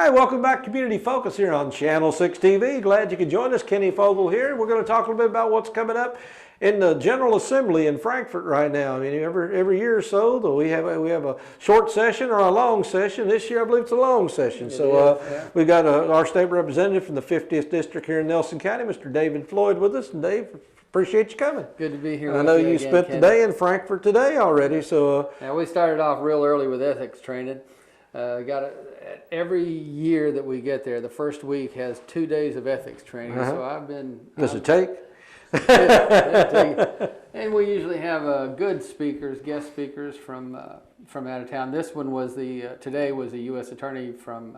right, welcome back to Community Focus here on Channel 6 TV. Glad you could join us. Kenny Fogle here. We're going to talk a little bit about what's coming up in the General Assembly in Frankfort right now. I mean, every year or so, we have a short session or a long session. This year, I believe it's a long session. We've got our state representative from the 50th District here in Nelson County, Mr. David Floyd, with us. And Dave, appreciate you coming. Good to be here. I know you spent the day in Frankfort today already. So now we started off real early with ethics training. Every year that we get there, the first week has 2 days of ethics training. So I've been. Does it take? And we usually have good speakers, guest speakers from out of town. This one was today was a U.S. attorney from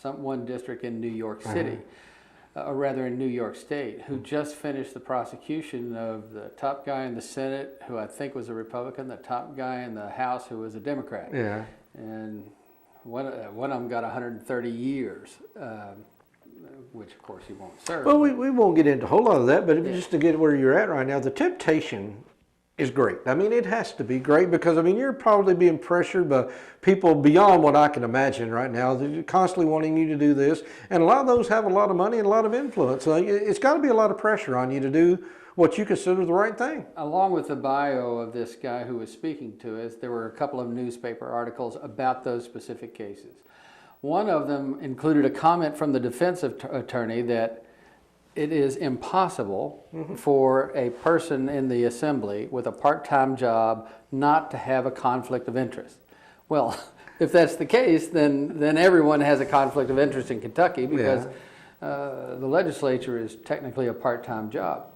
one district in New York City, or rather in New York State, who just finished the prosecution of the top guy in the Senate, who I think was a Republican, the top guy in the House, who was a Democrat. Yeah. And one of them got 130 years. Which of course he won't serve. Well, we won't get into a whole lot of that, but just to get where you're at right now, the temptation is great. I mean, it has to be great because, I mean, you're probably being pressured by people beyond what I can imagine right now. They're constantly wanting you to do this, and a lot of those have a lot of money and a lot of influence. So it's got to be a lot of pressure on you to do what you consider the right thing. Along with the bio of this guy who was speaking to us, there were a couple of newspaper articles about those specific cases. One of them included a comment from the defense attorney that it is impossible for a person in the assembly with a part-time job not to have a conflict of interest. Well, if that's the case, then everyone has a conflict of interest in Kentucky because the legislature is technically a part-time job.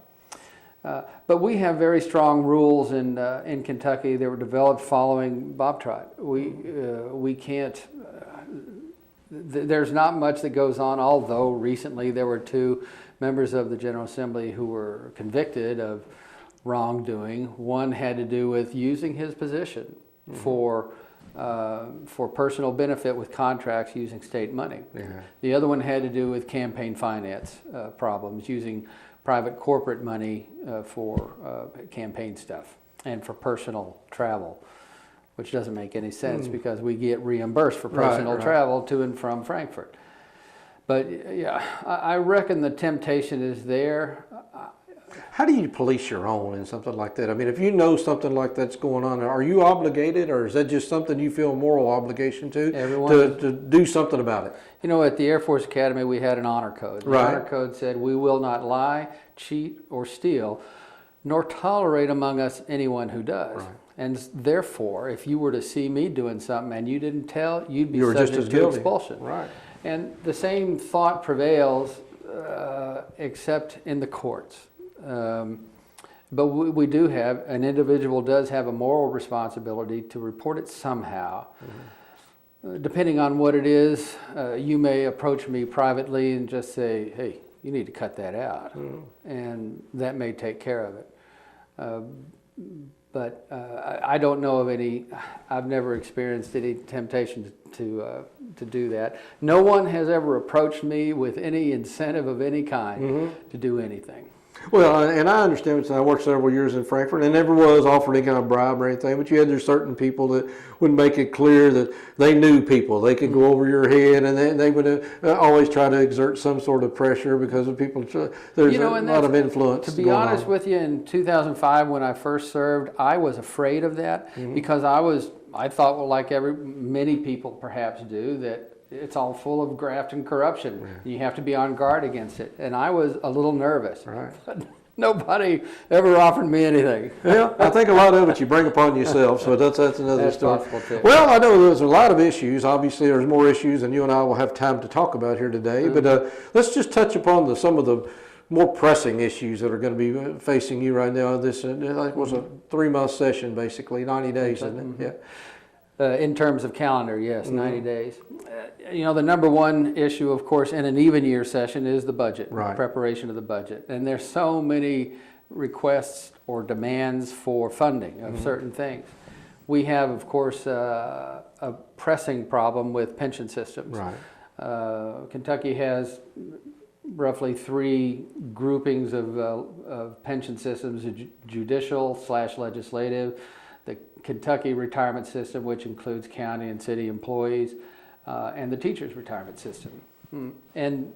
But we have very strong rules in Kentucky that were developed following Bob Trott. We can't. There's not much that goes on, although recently there were 2 members of the General Assembly who were convicted of wrongdoing. One had to do with using his position for personal benefit with contracts using state money. The other one had to do with campaign finance problems, using private corporate money for campaign stuff and for personal travel, which doesn't make any sense because we get reimbursed for personal travel to and from Frankfort. But yeah, I reckon the temptation is there. How do you police your own in something like that? I mean, if you know something like that's going on, are you obligated, or is that just something you feel a moral obligation to do something about it? You know, at the Air Force Academy, we had an honor code. The honor code said, we will not lie, cheat, or steal, nor tolerate among us anyone who does. And therefore, if you were to see me doing something and you didn't tell, you'd be subject to expulsion. And the same thought prevails, except in the courts. But we do have, an individual does have a moral responsibility to report it somehow. Depending on what it is, you may approach me privately and just say, hey, you need to cut that out. And that may take care of it. But I don't know of any, I've never experienced any temptation to do that. No one has ever approached me with any incentive of any kind to do anything. Well, and I understand, I worked several years in Frankfort and never was offered any kind of bribe or anything, but you had there's certain people that would make it clear that they knew people. They could go over your head, and they would always try to exert some sort of pressure because of people. There's a lot of influence. To be honest with you, in 2005 when I first served, I was afraid of that because I thought, well, like many people perhaps do, that it's all full of graft and corruption. You have to be on guard against it. And I was a little nervous. But nobody ever offered me anything. Well, I think a lot of it you bring upon yourself, so that's another story. Possible too. Well, I know there's a lot of issues. Obviously, there's more issues than you and I will have time to talk about here today. But let's just touch upon some of the more pressing issues that are going to be facing you right now. This was a 3-month session, basically, 90 days, isn't it? In terms of calendar, yes, 90 days. You know, the number one issue, of course, in an even year session is the budget, preparation of the budget. And there's so many requests or demands for funding of certain things. We have, of course, a pressing problem with pension systems. Kentucky has roughly 3 groupings of pension systems: judicial/legislative, the Kentucky retirement system, which includes county and city employees, and the teachers' retirement system. And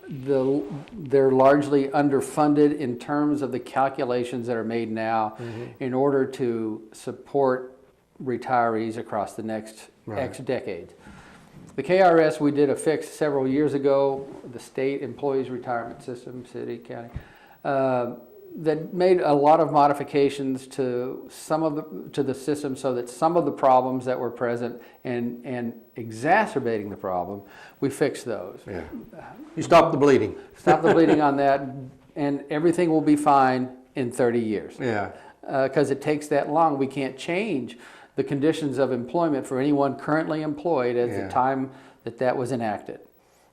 they're largely underfunded in terms of the calculations that are made now in order to support retirees across the next X decades. The KRS, we did a fix several years ago, the state employees retirement system, city, county, that made a lot of modifications to the system so that some of the problems that were present and exacerbating the problem, we fixed those. Yeah. You stopped the bleeding. Stop the bleeding on that, and everything will be fine in 30 years. Yeah. Because it takes that long. We can't change the conditions of employment for anyone currently employed at the time that was enacted.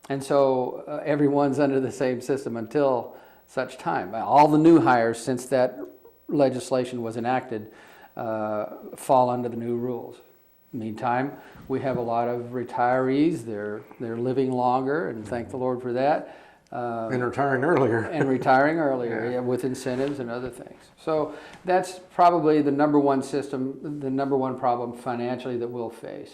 And so everyone's under the same system until such time. All the new hires since that legislation was enacted fall under the new rules. Meantime, we have a lot of retirees. They're living longer, and thank the Lord for that. And retiring earlier. And retiring earlier, with incentives and other things. So that's probably the number one problem financially that we'll face.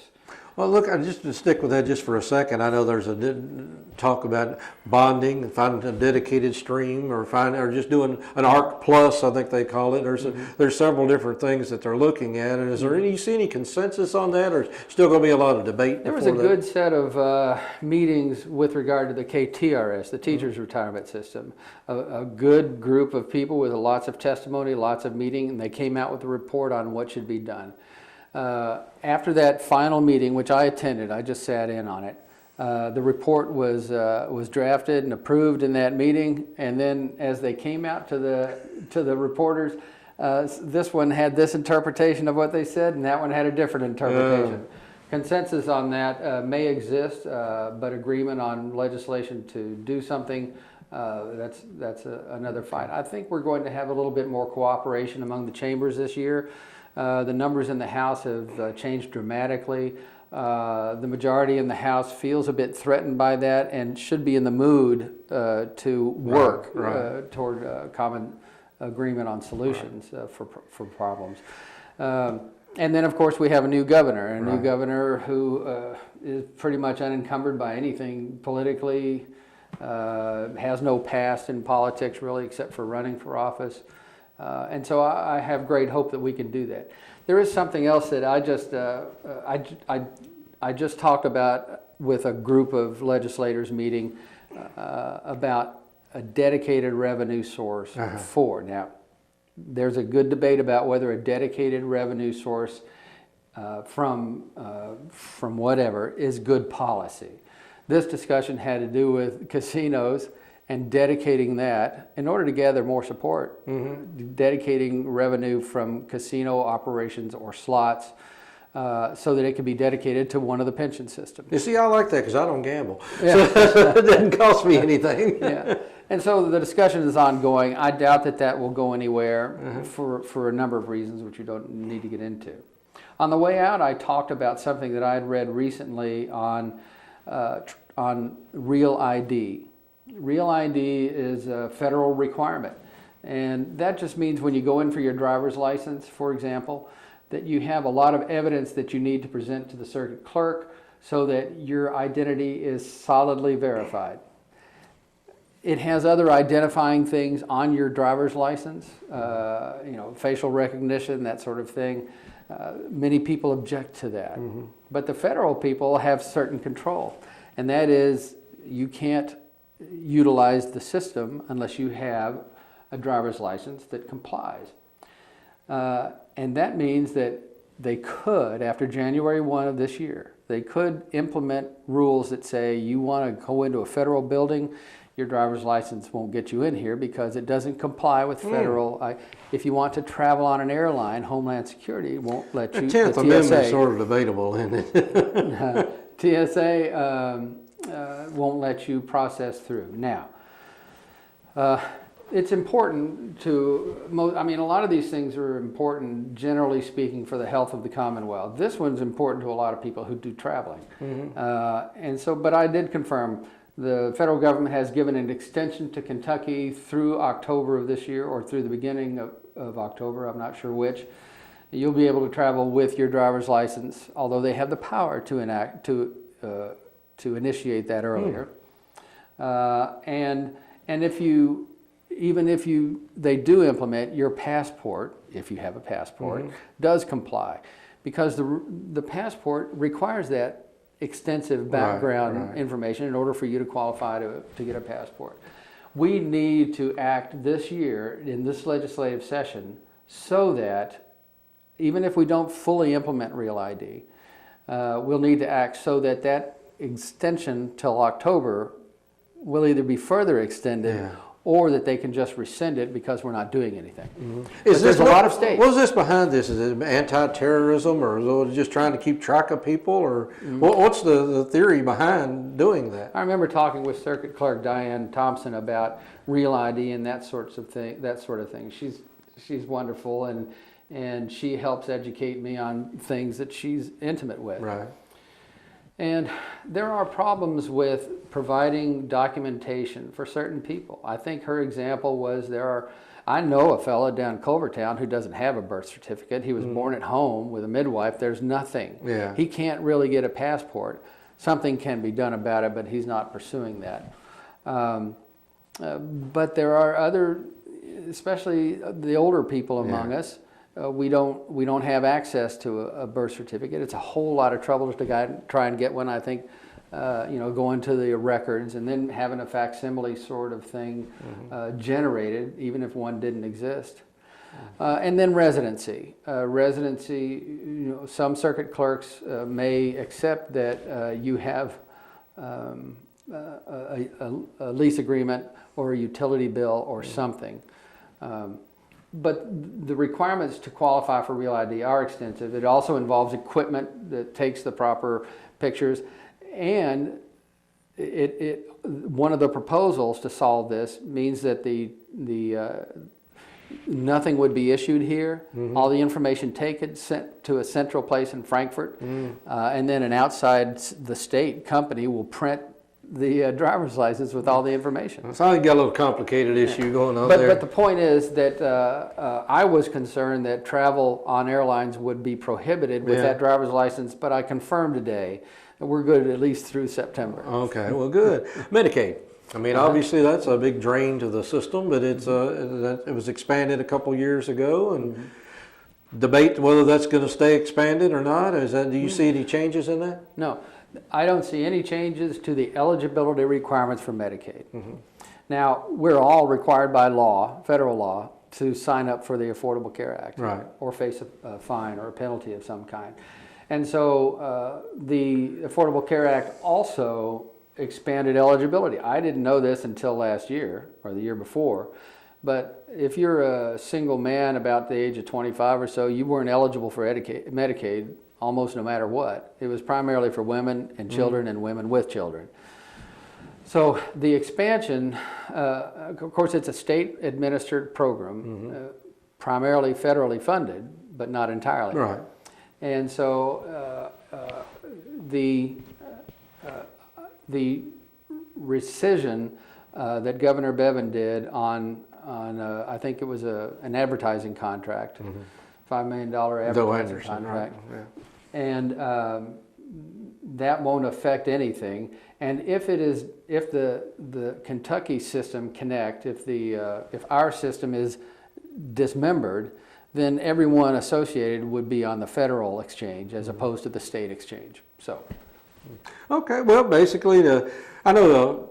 Well, look, just to stick with that just for a second, I know there's a talk about bonding, finding a dedicated stream, or just doing an ARC Plus, I think they call it. There's several different things that they're looking at. And is there you see any consensus on that, or still going to be a lot of debate? There was a good set of meetings with regard to the KTRS, the Teachers Retirement System. A good group of people with lots of testimony, lots of meeting, and they came out with a report on what should be done. After that final meeting, which I attended, I just sat in on it, the report was drafted and approved in that meeting, and then as they came out to the reporters, this one had this interpretation of what they said, and that one had a different interpretation. Consensus on that may exist, but agreement on legislation to do something, that's another fight. I think we're going to have a little bit more cooperation among the chambers this year. The numbers in the House have changed dramatically. The majority in the House feels a bit threatened by that and should be in the mood to work toward common agreement on solutions for problems. And then, of course, we have a new governor, new governor who is pretty much unencumbered by anything politically, has no past in politics really except for running for office. And so I have great hope that we can do that. There is something else that I just talked about with a group of legislators meeting about a dedicated revenue source for. Now, there's a good debate about whether a dedicated revenue source from whatever is good policy. This discussion had to do with casinos and dedicating that in order to gather more support, dedicating revenue from casino operations or slots so that it can be dedicated to one of the pension systems. You see, I like that because I don't gamble. So it doesn't cost me anything. And so the discussion is ongoing. I doubt that will go anywhere for a number of reasons, which you don't need to get into. On the way out, I talked about something that I had read recently on Real ID. Real ID is a federal requirement, and that just means when you go in for your driver's license, for example, that you have a lot of evidence that you need to present to the circuit clerk so that your identity is solidly verified. It has other identifying things on your driver's license, facial recognition, that sort of thing. Many people object to that, but the federal people have certain control, and that is you can't utilize the system unless you have a driver's license that complies. And that means that they could, after January 1 of this year, they could implement rules that say you want to go into a federal building, your driver's license won't get you in here because it doesn't comply with federal. If you want to travel on an airline, Homeland Security won't let you. The 10th Amendment is sort of debatable, isn't it? TSA won't let you process through. Now, it's important to, a lot of these things are important, generally speaking, for the health of the Commonwealth. This one's important to a lot of people who do traveling. But I did confirm the federal government has given an extension to Kentucky through October of this year, or through the beginning of October, I'm not sure which, You'll be able to travel with your driver's license, although they have the power to initiate that earlier. And if you, even if they do implement, your passport, if you have a passport, does comply, because the passport requires that extensive background information in order for you to qualify to get a passport. We need to act this year in this legislative session so that even if we don't fully implement Real ID, we'll need to act so that that extension till October will either be further extended or that they can just rescind it because we're not doing anything. There's a lot of states. What's this behind this? Is it anti-terrorism, or is it just trying to keep track of people, or what's the theory behind doing that? I remember talking with Circuit Clerk Diane Thompson about Real ID and that sort of thing. She's wonderful, and she helps educate me on things that she's intimate with. Right. And there are problems with providing documentation for certain people. I think her example was I know a fella down in Culvertown who doesn't have a birth certificate. He was born at home with a midwife. There's nothing. Yeah. He can't really get a passport. Something can be done about it, but he's not pursuing that. But there are other, especially the older people among us, we don't have access to a birth certificate. It's a whole lot of trouble to try and get one. I think, going to the records and then having a facsimile sort of thing generated, even if one didn't exist. And then residency. Some circuit clerks may accept that you have a lease agreement or a utility bill or something. But the requirements to qualify for Real ID are extensive. It also involves equipment that takes the proper pictures. And one of the proposals to solve this means that nothing would be issued here. All the information taken, sent to a central place in Frankfurt, and then an outside the state company will print the driver's license with all the information. So you got a little complicated issue going on there. But the point is that I was concerned that travel on airlines would be prohibited with that driver's license, but I confirmed today that we're good at least through September. Okay, well, good. Medicaid. I mean, obviously that's a big drain to the system, but it was expanded a couple years ago, and debate whether that's going to stay expanded or not. Do you see any changes in that? No. I don't see any changes to the eligibility requirements for Medicaid. Now, we're all required by law, federal law, to sign up for the Affordable Care Act, or face a fine or a penalty of some kind. And so the Affordable Care Act also expanded eligibility. I didn't know this until last year or the year before, but if you're a single man about the age of 25 or so, you weren't eligible for Medicaid almost no matter what. It was primarily for women and children and women with children. So the expansion, of course, it's a state-administered program, primarily federally funded, but not entirely. Right. And so the rescission that Governor Bevin did on I think it was an advertising contract, $5 million advertising contract. Right. And that won't affect anything. And if the Kentucky system if our system is dismembered, then everyone associated would be on the federal exchange as opposed to the state exchange. So. Okay, well, basically, I know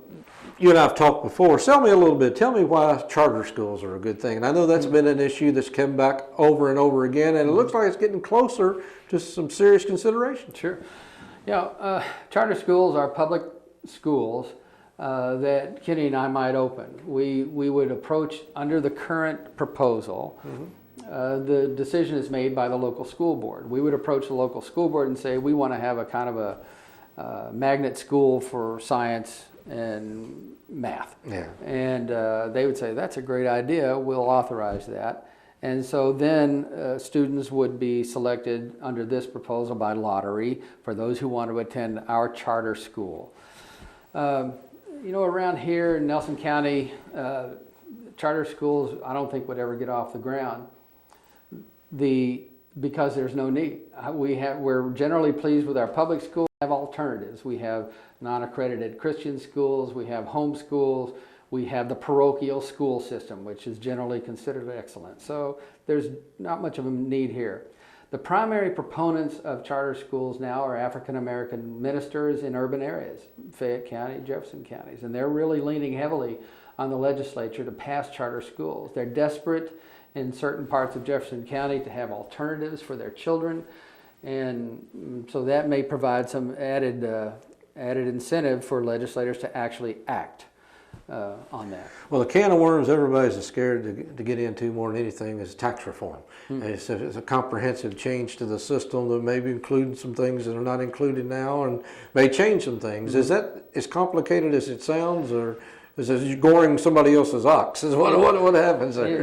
you and I have talked before. Tell me a little bit. Tell me why charter schools are a good thing. And I know that's been an issue that's come back over and over again, and it looks like it's getting closer to some serious consideration. Sure. Charter schools are public schools that Kenny and I might open. We would approach under the current proposal. The decision is made by the local school board. We would approach the local school board and say, we want to have a kind of a magnet school for science and math. Yeah. And they would say, that's a great idea, we'll authorize that. And so then students would be selected under this proposal by lottery for those who want to attend our charter school. Around here in Nelson County, charter schools I don't think would ever get off the ground. The because there's no need. We're generally pleased with our public schools. We have alternatives. We have non-accredited Christian schools. We have home schools. We have the parochial school system, which is generally considered excellent. So there's not much of a need here. The primary proponents of charter schools now are African American ministers in urban areas, Fayette County, Jefferson counties, and they're really leaning heavily on the legislature to pass charter schools. They're desperate in certain parts of Jefferson County to have alternatives for their children, and so that may provide some added incentive for legislators to actually act on that. Well, the can of worms everybody's scared to get into more than anything is tax reform. It's a comprehensive change to the system that maybe include some things that are not included now and may change some things. Is that as complicated as it sounds, or is it goring somebody else's ox? Is what happens there?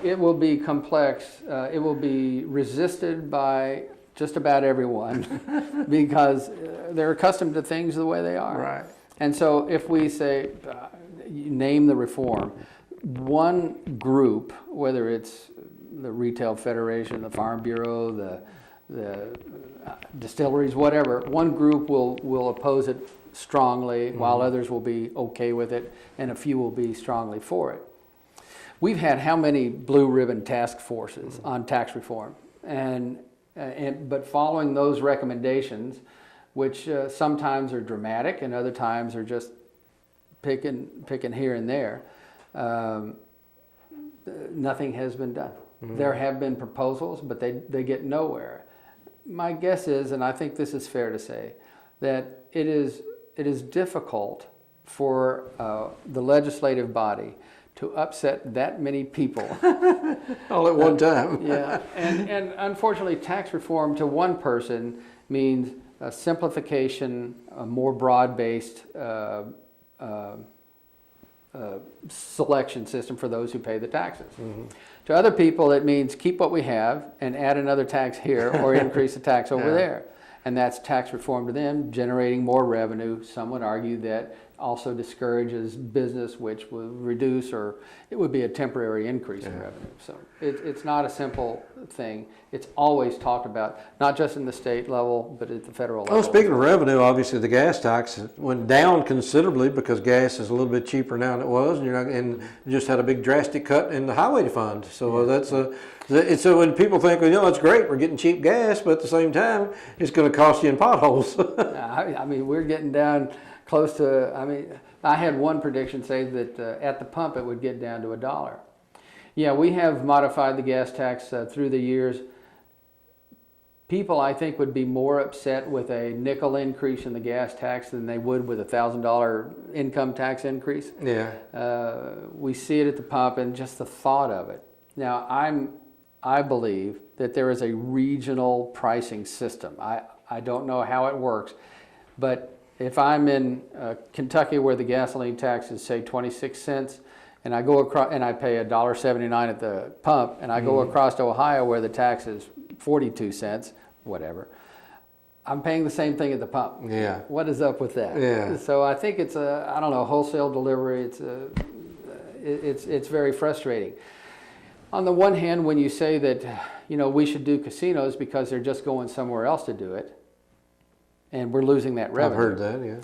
It will be complex. It will be resisted by just about everyone because they're accustomed to things the way they are. Right. And so if we say, name the reform, one group, whether it's the Retail Federation, the Farm Bureau, the distilleries, whatever, one group will oppose it strongly, while others will be okay with it, and a few will be strongly for it. We've had how many blue ribbon task forces on tax reform, but following those recommendations, which sometimes are dramatic and other times are just picking here and there, nothing has been done. There have been proposals, but they get nowhere. My guess is, and I think this is fair to say, that it is difficult for the legislative body to upset that many people all at one time. Yeah, and unfortunately, tax reform to one person means a simplification, a more broad-based selection system for those who pay the taxes. To other people, it means keep what we have and add another tax here or increase the tax over there. And that's tax reform to them, generating more revenue. Some would argue that also discourages business, which will reduce, or it would be a temporary increase in revenue. So it's not a simple thing. It's always talked about, not just in the state level, but at the federal level. Well, speaking of revenue, obviously the gas tax went down considerably because gas is a little bit cheaper now than it was, and you just had a big drastic cut in the highway fund. So so when people think, well, it's great, we're getting cheap gas, but at the same time, it's going to cost you in potholes. I mean, we're getting down close to, I had one prediction say that at the pump it would get down to $1. Yeah, we have modified the gas tax through the years. People, I think, would be more upset with a nickel increase in the gas tax than they would with a $1,000 income tax increase. Yeah. We see it at the pump, and just the thought of it. Now, I believe that there is a regional pricing system. I don't know how it works, but if I'm in Kentucky where the gasoline tax is, say, 26 cents, and I go across and I pay $1.79 at the pump, and I go across to Ohio where the tax is 42 cents, whatever, I'm paying the same thing at the pump. Yeah. What is up with that? Yeah. So I think it's wholesale delivery. It's very frustrating. On the one hand, when you say that, we should do casinos because they're just going somewhere else to do it, and we're losing that revenue. I've heard that, yeah.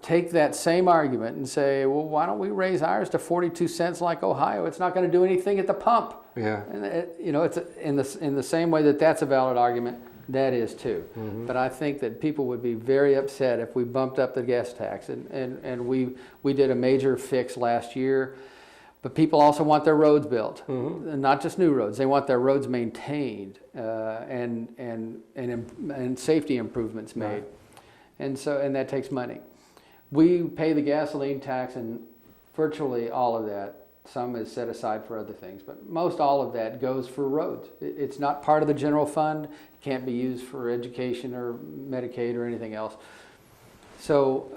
Take that same argument and say, well, why don't we raise ours to 42 cents like Ohio? It's not going to do anything at the pump. Yeah. And it's in the same way that's a valid argument, that is too. But I think that people would be very upset if we bumped up the gas tax, and we did a major fix last year. But people also want their roads built, not just new roads. They want their roads maintained and safety improvements made, and that takes money. We pay the gasoline tax, and virtually all of that. Some is set aside for other things, but most all of that goes for roads. It's not part of the general fund. It can't be used for education or Medicaid or anything else. So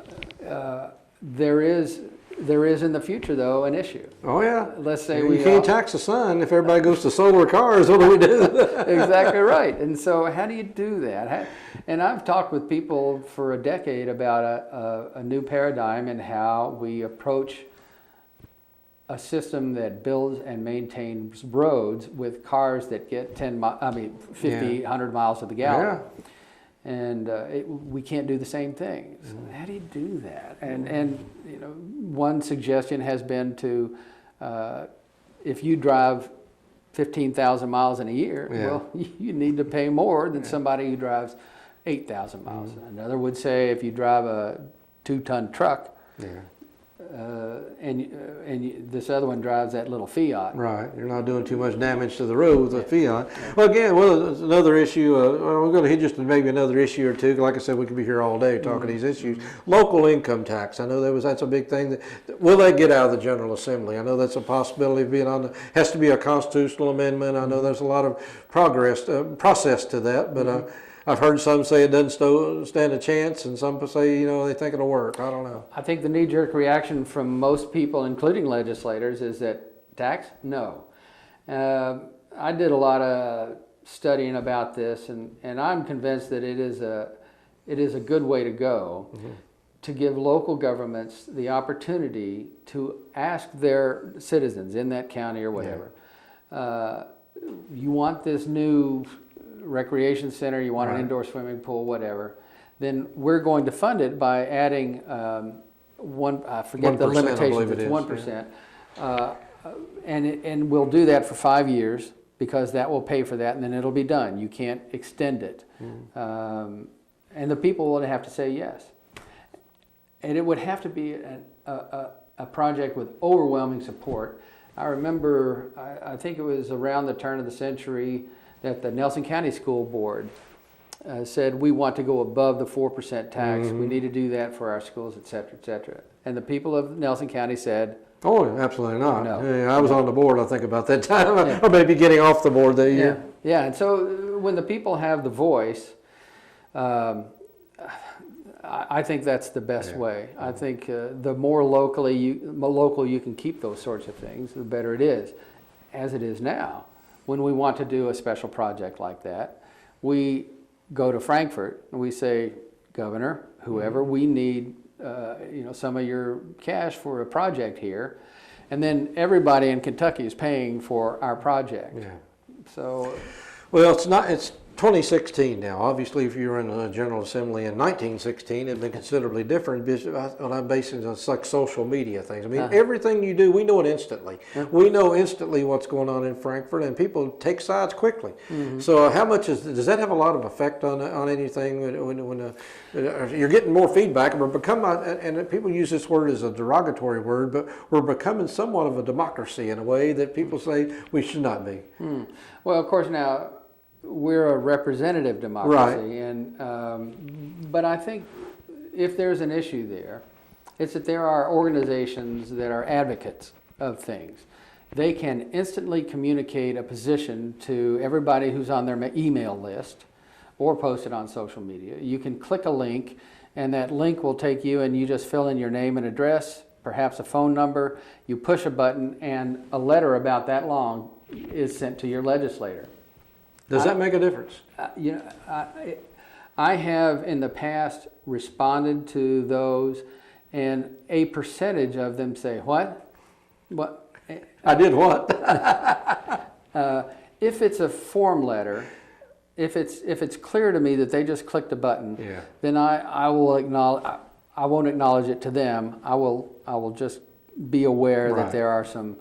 there is in the future, though, an issue. Oh, yeah. Let's say you can't tax the sun if everybody goes to solar cars. What do we do? Exactly right. And so how do you do that? And I've talked with people for a decade about a new paradigm and how we approach a system that builds and maintains roads with cars that get 50, 100 miles to the gallon. Yeah. And we can't do the same things. How do you do that? And you know, one suggestion has been to, if you drive 15,000 miles in a year, well, you need to pay more than somebody who drives 8,000 miles. Another would say if you drive a 2-ton truck, and this other one drives that little Fiat. Right, you're not doing too much damage to the road with a Fiat. Well, again, there's another issue. We're going to hit just maybe another issue or two. Like I said, we could be here all day talking these issues. Local income tax. I know that's a big thing. Will they get out of the General Assembly? I know that's a possibility of being on. Has to be a constitutional amendment. I know there's a lot of process to that, but. I've heard some say it doesn't stand a chance, and some say, they think it'll work. I don't know. I think the knee-jerk reaction from most people, including legislators, is that tax? No. I did a lot of studying about this, and I'm convinced that it is a good way to go to give local governments the opportunity to ask their citizens in that county or whatever, you want this new recreation center, you want an indoor swimming pool, whatever, then we're going to fund it by adding I forget the limitations, it's 1%. And we'll do that for 5 years because that will pay for that, and then it'll be done. You can't extend it. And the people will have to say yes. And it would have to be a project with overwhelming support. I remember, I think it was around the turn of the century, that the Nelson County School Board said, we want to go above the 4% tax. We need to do that for our schools, et cetera, et cetera. And the people of Nelson County said, oh, absolutely not. No. Yeah, I was on the board, I think, about that time, or maybe getting off the board that year. Yeah, and so when the people have the voice, I think that's the best way. I think the more local you can keep those sorts of things, the better it is. As it is now, when we want to do a special project like that, we go to Frankfurt and we say, Governor, whoever, we need some of your cash for a project here, and then everybody in Kentucky is paying for our project. Yeah. So, well, it's 2016 now. Obviously, if you were in the General Assembly in 1916, it'd been considerably different. I'm basing it on like social media things. I mean, everything you do, we know it instantly. We know instantly what's going on in Frankfurt, and people take sides quickly. So, how much does that have a lot of effect on anything when you're getting more feedback? And people use this word as a derogatory word, but we're becoming somewhat of a democracy in a way that people say we should not be. Well, of course, now, we're a representative democracy, and but I think if there's an issue there, it's that there are organizations that are advocates of things. They can instantly communicate a position to everybody who's on their email list or post it on social media. You can click a link, and that link will take you, and you just fill in your name and address, perhaps a phone number. You push a button, and a letter about that long is sent to your legislator. Does that make a difference? I have in the past responded to those, and a percentage of them say, "What? What? I did what?" If it's a form letter, if it's clear to me that they just clicked a button, then I will acknowledge. I won't acknowledge it to them. I will just be aware that there are some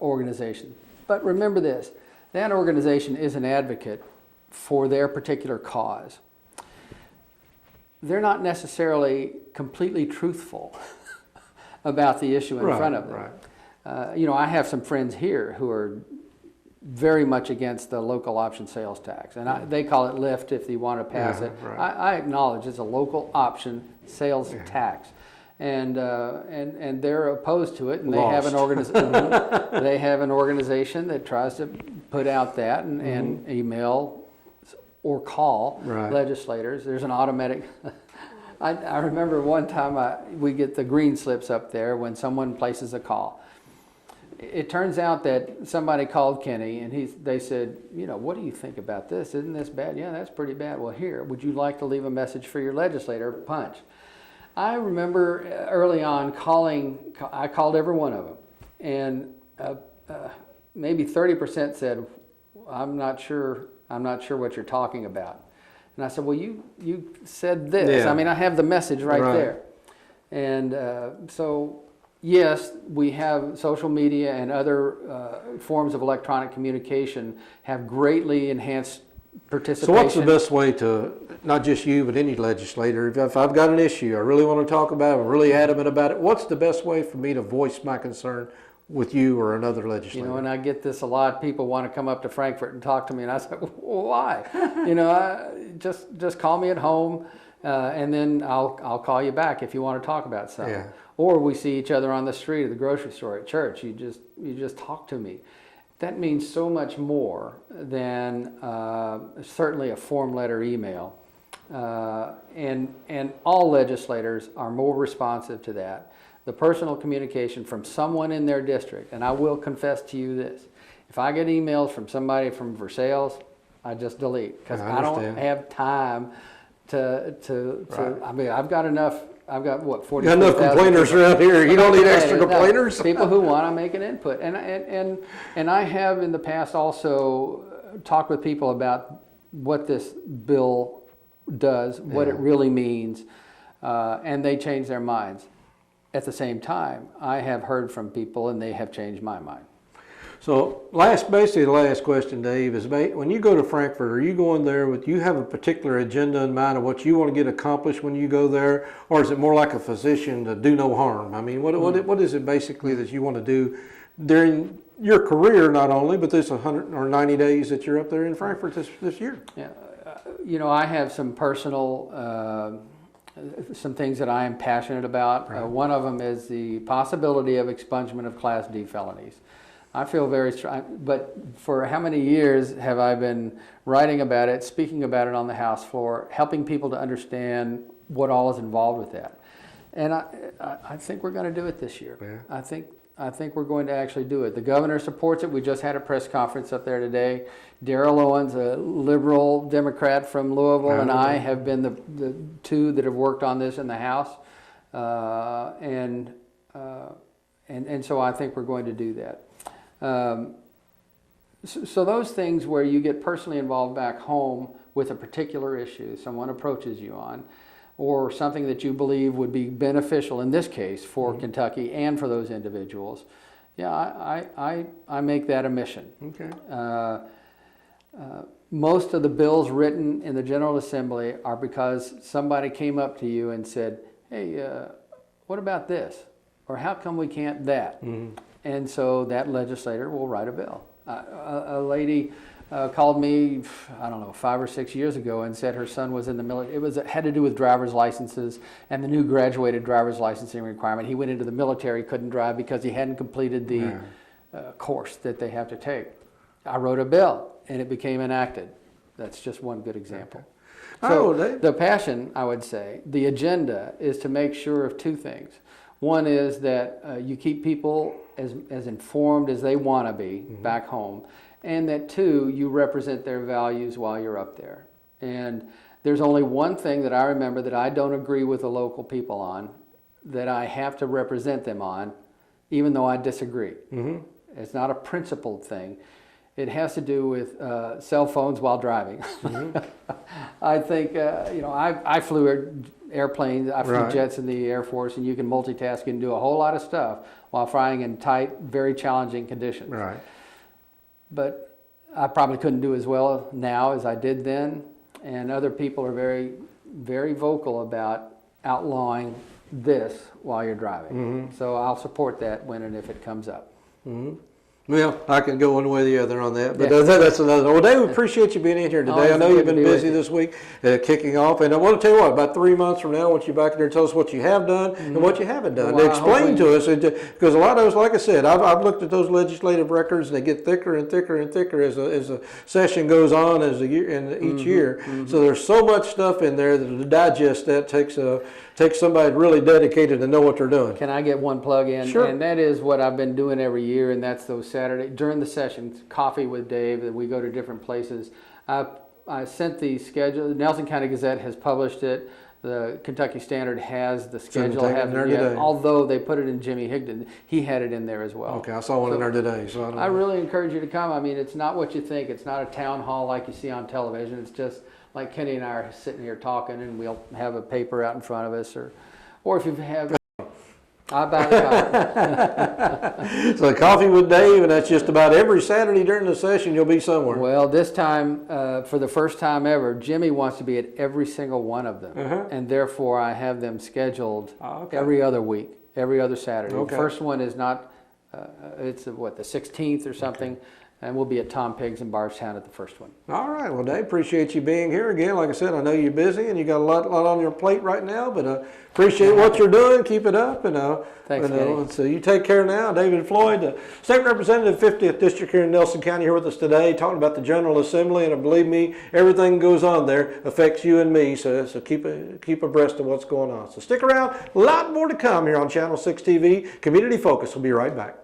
organizations. But remember this. That organization is an advocate for their particular cause. They're not necessarily completely truthful about the issue in front of them. I have some friends here who are very much against the local option sales tax, and they call it LIFT if they want to pass it. I acknowledge it's a local option sales tax. And they're opposed to it, and they have an organization that tries to put out that and email or call legislators. There's an automatic. I remember one time we get the green slips up there when someone places a call. It turns out that somebody called Kenny, and they said, what do you think about this? Isn't this bad? Yeah, that's pretty bad. Well, here, would you like to leave a message for your legislator? Punch. I remember early on I called every one of them, and maybe 30% said, I'm not sure what you're talking about. And I said, well, you said this. Yeah. I mean, I have the message right there. And so, yes, we have social media and other forms of electronic communication have greatly enhanced participation. So what's the best way to, not just you, but any legislator, if I've got an issue I really want to talk about it, I'm really adamant about it, what's the best way for me to voice my concern with you or another legislator? You know, and I get this a lot. People want to come up to Frankfurt and talk to me, and I say, well, why? Just call me at home, and then I'll call you back if you want to talk about something. Yeah. Or we see each other on the street, at the grocery store, at church. You just talk to me. That means so much more than certainly a form letter email. And all legislators are more responsive to that. The personal communication from someone in their district, and I will confess to you this, if I get emails from somebody from Versailles, I just delete, because I don't have time to I mean, I've got what, 40, you got enough complainers around here. You don't need extra complainers. People who want to make an input. And I have in the past also talked with people about what this bill does, what it really means, and they change their minds. At the same time, I have heard from people and they have changed my mind. So basically the last question, Dave, is when you go to Frankfurt, are you going there with, you have a particular agenda in mind of what you want to get accomplished when you go there, or is it more like a physician to do no harm? I mean, what is it basically that you want to do during your career, not only, but this 100 or 90 days that you're up there in Frankfurt this year? Yeah, I have some personal some things that I am passionate about. Right. One of them is the possibility of expungement of Class D felonies. I feel very strong, but for how many years have I been writing about it, speaking about it on the House floor, helping people to understand what all is involved with that. And I think we're going to do it this year. Yeah. I think we're going to actually do it. The governor supports it. We just had a press conference up there today. Darrell Owens, a liberal Democrat from Louisville, and I have been the two that have worked on this in the House. And so I think we're going to do that. So those things where you get personally involved back home with a particular issue someone approaches you on, or something that you believe would be beneficial in this case for Kentucky and for those individuals, yeah, I make that a mission. Okay. Most of the bills written in the General Assembly are because somebody came up to you and said, hey, what about this? Or how come we can't that? Mm-hmm. And so that legislator will write a bill. A lady called me, I don't know, 5 or 6 years ago and said her son was in the military. It had to do with driver's licenses and the new graduated driver's licensing requirement. He went into the military, couldn't drive because he hadn't completed the course that they have to take. I wrote a bill and it became enacted. That's just one good example. Okay. So the passion, I would say, the agenda is to make sure of two things. One is that you keep people as informed as they want to be back home, and that two, you represent their values while you're up there. And there's only one thing that I remember that I don't agree with the local people on, that I have to represent them on, even though I disagree. Mm-hmm. It's not a principled thing. It has to do with cell phones while driving. Mm-hmm. I think, I flew airplanes, I flew jets in the Air Force, and you can multitask and do a whole lot of stuff while flying in tight, very challenging conditions. Right. But I probably couldn't do as well now as I did then, and other people are very, very vocal about outlawing this while you're driving. Mm-hmm. So I'll support that when and if it comes up. Mm-hmm. Well, I can go one way or the other on that, but that's another. Well, Dave, we appreciate you being in here today. I know you've been busy this week, kicking off, and I want to tell you what, about 3 months from now, I want you back there and tell us what you have done and what you haven't done. Well, explain to us, because a lot of us, like I said, I've looked at those legislative records, and they get thicker and thicker and thicker as the session goes on as the year and each year. Mm-hmm. So there's so much stuff in there that to digest that takes somebody really dedicated to know what they're doing. Can I get one plug in? Sure. And that is what I've been doing every year, and that's those Saturday during the sessions, coffee with Dave, that we go to different places. I sent the schedule. The Nelson County Gazette has published it. the Kentucky Standard has the schedule. take it in there today. Although they put it in Jimmy Higdon, he had it in there as well. Okay, I saw one in there today. So I really encourage you to come. I mean, it's not what you think. It's not a town hall like you see on television. It's just like Kenny and I are sitting here talking, and we'll have a paper out in front of us, or if you have. I buy the coffee. So coffee with Dave, and that's just about every Saturday during the session you'll be somewhere. Well, this time, for the first time ever, Jimmy wants to be at every single one of them. And therefore I have them scheduled every other week, every other Saturday. The first one is not, it's the 16th or something. And we'll be at Tom Pigs in Bardstown at the first one. All right. Well, Dave, appreciate you being here again. Like I said, I know you're busy and you got a lot on your plate right now, but appreciate what you're doing. Keep it up. Thanks, Kenny. So you take care now. David Floyd, the State Representative, 50th District here in Nelson County, here with us today, talking about the General Assembly. And believe me, everything goes on there affects you and me. So keep abreast of what's going on. So stick around. A lot more to come here on Channel 6 TV. Community Focus. We'll be right back.